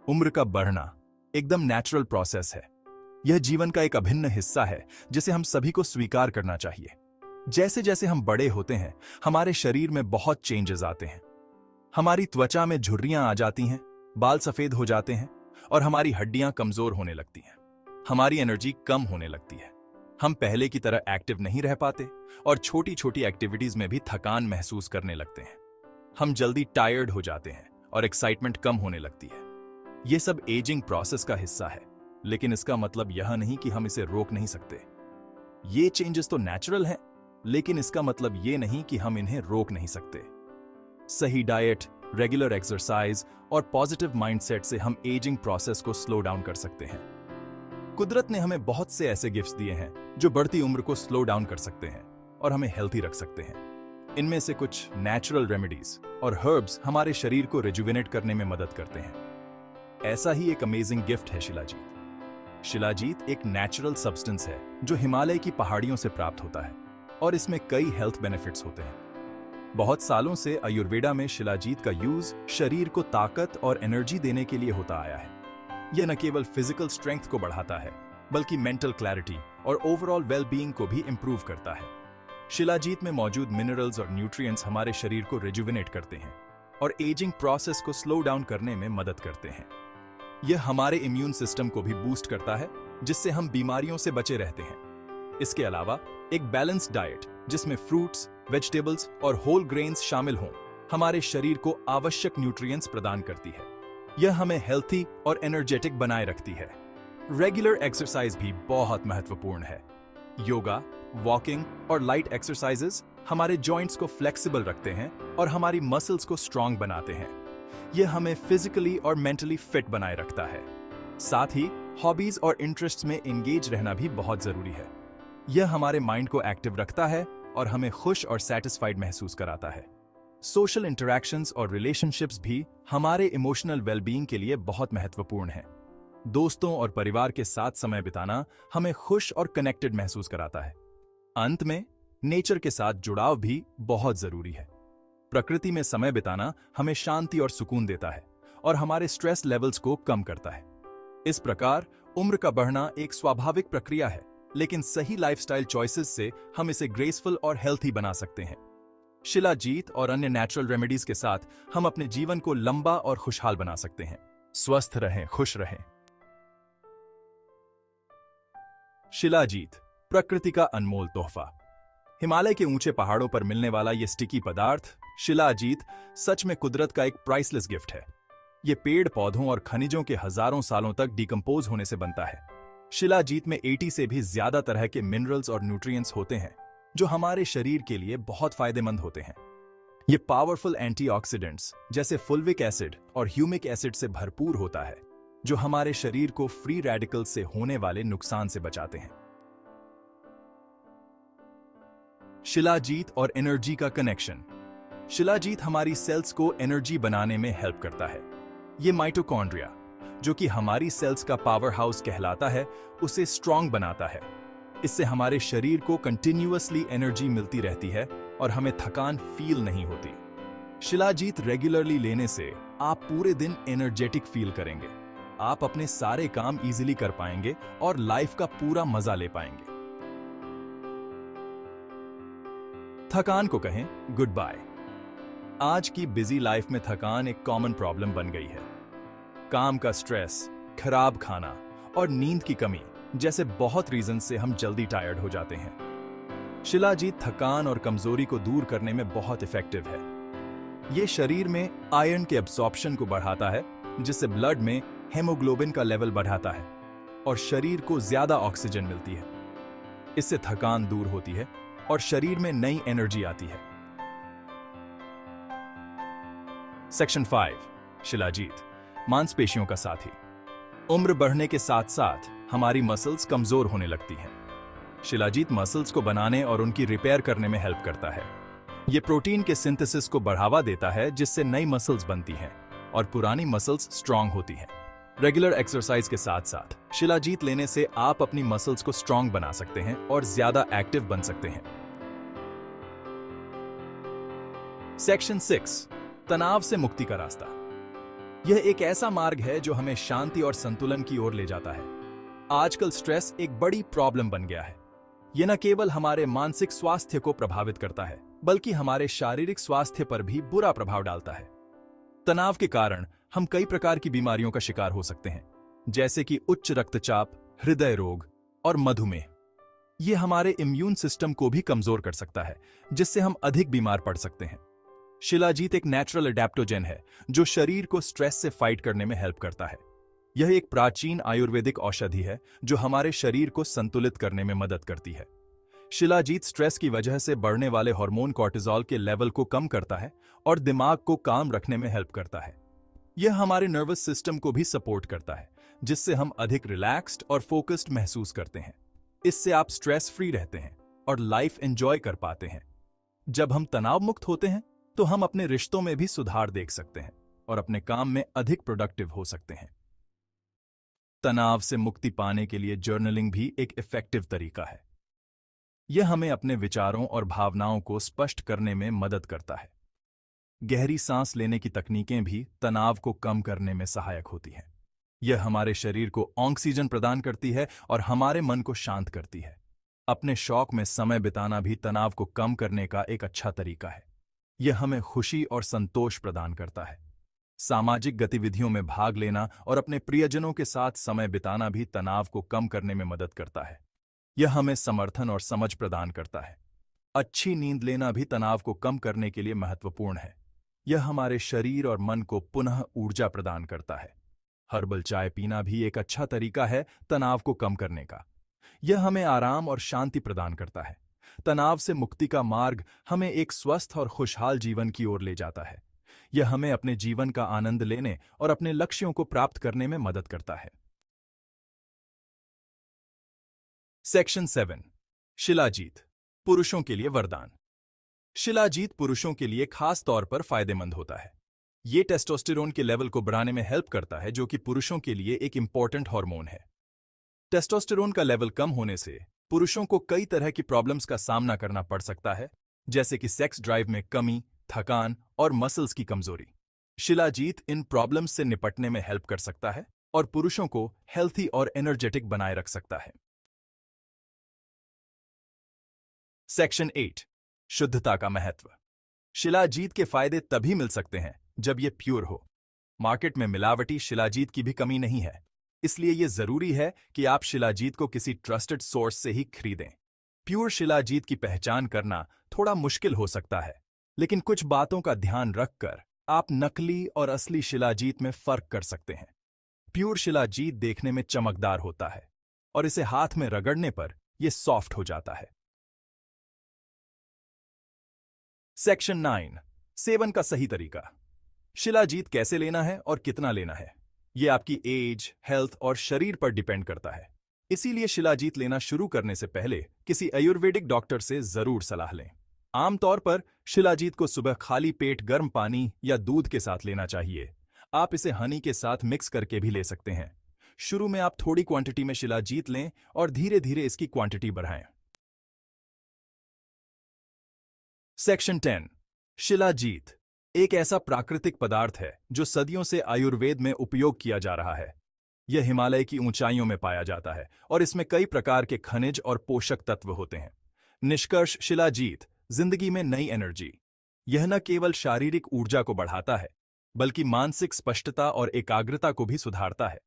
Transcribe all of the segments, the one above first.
उम्र का बढ़ना एकदम नेचुरल प्रोसेस है। यह जीवन का एक अभिन्न हिस्सा है जिसे हम सभी को स्वीकार करना चाहिए। जैसे जैसे हम बड़े होते हैं, हमारे शरीर में बहुत चेंजेस आते हैं। हमारी त्वचा में झुर्रियां आ जाती हैं, बाल सफेद हो जाते हैं और हमारी हड्डियां कमजोर होने लगती हैं। हमारी एनर्जी कम होने लगती है। हम पहले की तरह एक्टिव नहीं रह पाते और छोटी छोटी एक्टिविटीज में भी थकान महसूस करने लगते हैं। हम जल्दी टायर्ड हो जाते हैं और एक्साइटमेंट कम होने लगती है। यह सब एजिंग प्रोसेस का हिस्सा है, लेकिन इसका मतलब यह नहीं कि हम इसे रोक नहीं सकते। ये चेंजेस तो नेचुरल हैं, लेकिन इसका मतलब ये नहीं कि हम इन्हें रोक नहीं सकते। सही डाइट, रेगुलर एक्सरसाइज और पॉजिटिव माइंडसेट से हम एजिंग प्रोसेस को स्लो डाउन कर सकते हैं। कुदरत ने हमें बहुत से ऐसे गिफ्ट्स दिए हैं जो बढ़ती उम्र को स्लो डाउन कर सकते हैं और हमें हेल्थी रख सकते हैं। इनमें से कुछ नेचुरल रेमेडीज और हर्ब्स हमारे शरीर को रिजुविनेट करने में मदद करते हैं। ऐसा ही एक अमेजिंग गिफ्ट है शिलाजीत। शिलाजीत एक नेचुरल सब्सटेंस है जो हिमालय की पहाड़ियों से प्राप्त होता है और इसमें कई हेल्थ बेनिफिट्स होते हैं। बहुत सालों से आयुर्वेदा में शिलाजीत का यूज शरीर को ताकत और एनर्जी देने के लिए होता आया है। यह न केवल फिजिकल स्ट्रेंथ को बढ़ाता है, बल्कि मेंटल क्लैरिटी और ओवरऑल वेलबीइंग को भी इंप्रूव करता है। शिलाजीत में मौजूद मिनरल्स और न्यूट्रिएंट्स हमारे शरीर को रिजुविनेट करते हैं और एजिंग प्रोसेस को स्लो डाउन करने में मदद करते हैं। यह हमारे इम्यून सिस्टम को भी बूस्ट करता है, जिससे हम बीमारियों से बचे रहते हैं। इसके अलावा एक बैलेंस्ड डाइट जिसमें फ्रूट्स, वेजिटेबल्स और होल ग्रेन्स शामिल हों, हमारे शरीर को आवश्यक न्यूट्रिएंट्स प्रदान करती है। यह हमें हेल्थी और एनर्जेटिक बनाए रखती है। रेगुलर एक्सरसाइज भी बहुत महत्वपूर्ण है। योगा, वॉकिंग और लाइट एक्सरसाइजेस हमारे जॉइंट्स को फ्लेक्सिबल रखते हैं और हमारी मसल्स को स्ट्रांग बनाते हैं। यह हमें फिजिकली और मेंटली फिट बनाए रखता है। साथ ही हॉबीज और इंटरेस्ट्स में एंगेज रहना भी बहुत जरूरी है। यह हमारे माइंड को एक्टिव रखता है और हमें खुश और सैटिस्फाइड महसूस कराता है। सोशल इंटरैक्शंस और रिलेशनशिप्स भी हमारे इमोशनल वेलबीइंग के लिए बहुत महत्वपूर्ण है। दोस्तों और परिवार के साथ समय बिताना हमें खुश और कनेक्टेड महसूस कराता है। अंत में नेचर के साथ जुड़ाव भी बहुत जरूरी है। प्रकृति में समय बिताना हमें शांति और सुकून देता है और हमारे स्ट्रेस लेवल्स को कम करता है। इस प्रकार उम्र का बढ़ना एक स्वाभाविक प्रक्रिया है, लेकिन सही लाइफस्टाइल चॉइसेस से हम इसे ग्रेसफुल और हेल्थी बना सकते हैं। शिलाजीत और अन्य नेचुरल रेमेडीज के साथ हम अपने जीवन को लंबा और खुशहाल बना सकते हैं। स्वस्थ रहें, खुश रहें। शिलाजीत प्रकृति का अनमोल तोहफा। हिमालय के ऊंचे पहाड़ों पर मिलने वाला यह स्टिकी पदार्थ शिलाजीत सच में कुदरत का एक प्राइसलेस गिफ्ट है। यह पेड़ पौधों और खनिजों के हजारों सालों तक डिकम्पोज होने से बनता है। शिलाजीत में 80 से भी ज्यादा तरह के मिनरल्स और न्यूट्रिएंट्स होते हैं जो हमारे शरीर के लिए बहुत फायदेमंद होते हैं। ये पावरफुल एंटीऑक्सीडेंट्स जैसे फुल्विक एसिड और ह्यूमिक एसिड से भरपूर होता है, जो हमारे शरीर को फ्री रेडिकल से होने वाले नुकसान से बचाते हैं। शिलाजीत और एनर्जी का कनेक्शन। शिलाजीत हमारी सेल्स को एनर्जी बनाने में हेल्प करता है। ये माइटोकॉन्ड्रिया, जो कि हमारी सेल्स का पावर हाउस कहलाता है, उसे स्ट्रांग बनाता है। इससे हमारे शरीर को कंटिन्यूअसली एनर्जी मिलती रहती है और हमें थकान फील नहीं होती। शिलाजीत रेगुलरली लेने से आप पूरे दिन एनर्जेटिक फील करेंगे। आप अपने सारे काम इजीली कर पाएंगे और लाइफ का पूरा मजा ले पाएंगे। थकान को कहें गुड बाय। आज की बिजी लाइफ में थकान एक कॉमन प्रॉब्लम बन गई है। काम का स्ट्रेस, खराब खाना और नींद की कमी जैसे बहुत रीजन से हम जल्दी टायर्ड हो जाते हैं। शिलाजीत थकान और कमजोरी को दूर करने में बहुत इफेक्टिव है। यह शरीर में आयरन के एब्सॉर्प्शन को बढ़ाता है, जिससे ब्लड में हेमोग्लोबिन का लेवल बढ़ाता है और शरीर को ज्यादा ऑक्सीजन मिलती है। इससे थकान दूर होती है और शरीर में नई एनर्जी आती है। सेक्शन 5 शिलाजीत मांसपेशियों का साथी। उम्र बढ़ने के साथ साथ हमारी मसल्स कमजोर होने लगती हैं। शिलाजीत मसल्स को बनाने और उनकी रिपेयर करने में हेल्प करता है। यह प्रोटीन के सिंथेसिस को बढ़ावा देता है, जिससे नई मसल्स बनती हैं और पुरानी मसल्स स्ट्रांग होती हैं। रेगुलर एक्सरसाइज के साथ साथ शिलाजीत लेने से आप अपनी मसल्स को स्ट्रांग बना सकते हैं और ज्यादा एक्टिव बन सकते हैं। सेक्शन 6 तनाव से मुक्ति का रास्ता। यह एक ऐसा मार्ग है जो हमें शांति और संतुलन की ओर ले जाता है। आजकल स्ट्रेस एक बड़ी प्रॉब्लम बन गया है। यह न केवल हमारे मानसिक स्वास्थ्य को प्रभावित करता है, बल्कि हमारे शारीरिक स्वास्थ्य पर भी बुरा प्रभाव डालता है। तनाव के कारण हम कई प्रकार की बीमारियों का शिकार हो सकते हैं, जैसे कि उच्च रक्तचाप, हृदय रोग और मधुमेह। यह हमारे इम्यून सिस्टम को भी कमजोर कर सकता है, जिससे हम अधिक बीमार पड़ सकते हैं। शिलाजीत एक नेचुरल एडेप्टोजेन है जो शरीर को स्ट्रेस से फाइट करने में हेल्प करता है। यह एक प्राचीन आयुर्वेदिक औषधि है जो हमारे शरीर को संतुलित करने में मदद करती है। शिलाजीत स्ट्रेस की वजह से बढ़ने वाले हार्मोन कॉर्टिसोल के लेवल को कम करता है और दिमाग को काम रखने में हेल्प करता है। यह हमारे नर्वस सिस्टम को भी सपोर्ट करता है, जिससे हम अधिक रिलैक्स्ड और फोकस्ड महसूस करते हैं। इससे आप स्ट्रेस फ्री रहते हैं और लाइफ एंजॉय कर पाते हैं। जब हम तनाव मुक्त होते हैं तो हम अपने रिश्तों में भी सुधार देख सकते हैं और अपने काम में अधिक प्रोडक्टिव हो सकते हैं। तनाव से मुक्ति पाने के लिए जर्नलिंग भी एक इफेक्टिव तरीका है। यह हमें अपने विचारों और भावनाओं को स्पष्ट करने में मदद करता है। गहरी सांस लेने की तकनीकें भी तनाव को कम करने में सहायक होती हैं। यह हमारे शरीर को ऑक्सीजन प्रदान करती है और हमारे मन को शांत करती है। अपने शौक में समय बिताना भी तनाव को कम करने का एक अच्छा तरीका है। यह हमें खुशी और संतोष प्रदान करता है। सामाजिक गतिविधियों में भाग लेना और अपने प्रियजनों के साथ समय बिताना भी तनाव को कम करने में मदद करता है। यह हमें समर्थन और समझ प्रदान करता है। अच्छी नींद लेना भी तनाव को कम करने के लिए महत्वपूर्ण है। यह हमारे शरीर और मन को पुनः ऊर्जा प्रदान करता है। हर्बल चाय पीना भी एक अच्छा तरीका है तनाव को कम करने का। यह हमें आराम और शांति प्रदान करता है। तनाव से मुक्ति का मार्ग हमें एक स्वस्थ और खुशहाल जीवन की ओर ले जाता है। यह हमें अपने जीवन का आनंद लेने और अपने लक्ष्यों को प्राप्त करने में मदद करता है। सेक्शन 7, शिलाजीत पुरुषों के लिए वरदान। शिलाजीत पुरुषों के लिए खास तौर पर फायदेमंद होता है। ये टेस्टोस्टेरोन के लेवल को बढ़ाने में हेल्प करता है, जो कि पुरुषों के लिए एक इंपॉर्टेंट हार्मोन है। टेस्टोस्टेरोन का लेवल कम होने से पुरुषों को कई तरह की प्रॉब्लम्स का सामना करना पड़ सकता है, जैसे कि सेक्स ड्राइव में कमी, थकान और मसल्स की कमजोरी। शिलाजीत इन प्रॉब्लम्स से निपटने में हेल्प कर सकता है और पुरुषों को हेल्थी और एनर्जेटिक बनाए रख सकता है। सेक्शन 8, शुद्धता का महत्व। शिलाजीत के फायदे तभी मिल सकते हैं जब यह प्योर हो। मार्केट में मिलावटी शिलाजीत की भी कमी नहीं है, इसलिए यह जरूरी है कि आप शिलाजीत को किसी ट्रस्टेड सोर्स से ही खरीदें। प्योर शिलाजीत की पहचान करना थोड़ा मुश्किल हो सकता है, लेकिन कुछ बातों का ध्यान रखकर आप नकली और असली शिलाजीत में फर्क कर सकते हैं। प्योर शिलाजीत देखने में चमकदार होता है और इसे हाथ में रगड़ने पर यह सॉफ्ट हो जाता है। सेक्शन 9, सेवन का सही तरीका। शिलाजीत कैसे लेना है और कितना लेना है, यह आपकी एज, हेल्थ और शरीर पर डिपेंड करता है। इसीलिए शिलाजीत लेना शुरू करने से पहले किसी आयुर्वेदिक डॉक्टर से जरूर सलाह लें। आमतौर पर शिलाजीत को सुबह खाली पेट गर्म पानी या दूध के साथ लेना चाहिए। आप इसे हनी के साथ मिक्स करके भी ले सकते हैं। शुरू में आप थोड़ी क्वांटिटी में शिलाजीत लें और धीरे धीरे इसकी क्वांटिटी बढ़ाएं। सेक्शन 10, शिलाजीत एक ऐसा प्राकृतिक पदार्थ है जो सदियों से आयुर्वेद में उपयोग किया जा रहा है। यह हिमालय की ऊंचाइयों में पाया जाता है और इसमें कई प्रकार के खनिज और पोषक तत्व होते हैं। निष्कर्ष, शिलाजीत जिंदगी में नई एनर्जी, यह न केवल शारीरिक ऊर्जा को बढ़ाता है, बल्कि मानसिक स्पष्टता और एकाग्रता को भी सुधारता है।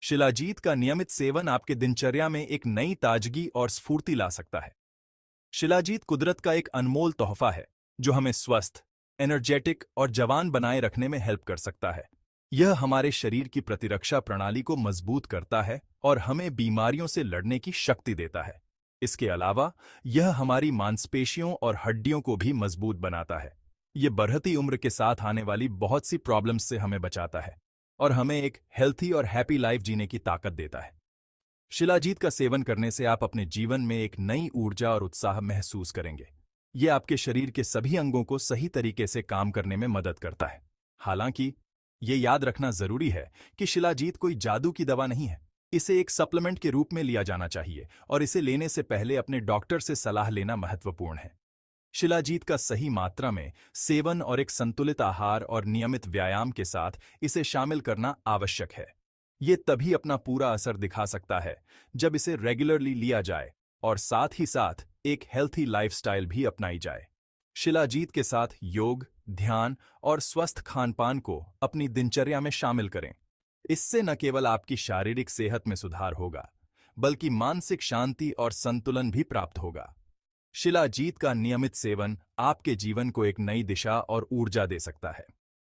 शिलाजीत का नियमित सेवन आपके दिनचर्या में एक नई ताजगी और स्फूर्ति ला सकता है। शिलाजीत कुदरत का एक अनमोल तोहफा है जो हमें स्वस्थ, एनर्जेटिक और जवान बनाए रखने में हेल्प कर सकता है। यह हमारे शरीर की प्रतिरक्षा प्रणाली को मजबूत करता है और हमें बीमारियों से लड़ने की शक्ति देता है। इसके अलावा यह हमारी मांसपेशियों और हड्डियों को भी मजबूत बनाता है। यह बढ़ती उम्र के साथ आने वाली बहुत सी प्रॉब्लम्स से हमें बचाता है और हमें एक हेल्थी और हैप्पी लाइफ जीने की ताकत देता है। शिलाजीत का सेवन करने से आप अपने जीवन में एक नई ऊर्जा और उत्साह महसूस करेंगे। यह आपके शरीर के सभी अंगों को सही तरीके से काम करने में मदद करता है। हालांकि यह याद रखना जरूरी है कि शिलाजीत कोई जादू की दवा नहीं है। इसे एक सप्लीमेंट के रूप में लिया जाना चाहिए और इसे लेने से पहले अपने डॉक्टर से सलाह लेना महत्वपूर्ण है। शिलाजीत का सही मात्रा में सेवन और एक संतुलित आहार और नियमित व्यायाम के साथ इसे शामिल करना आवश्यक है। ये तभी अपना पूरा असर दिखा सकता है जब इसे रेगुलरली लिया जाए और साथ ही साथ एक हेल्थी लाइफस्टाइल भी अपनाई जाए। शिलाजीत के साथ योग, ध्यान और स्वस्थ खानपान को अपनी दिनचर्या में शामिल करें। इससे न केवल आपकी शारीरिक सेहत में सुधार होगा, बल्कि मानसिक शांति और संतुलन भी प्राप्त होगा। शिलाजीत का नियमित सेवन आपके जीवन को एक नई दिशा और ऊर्जा दे सकता है।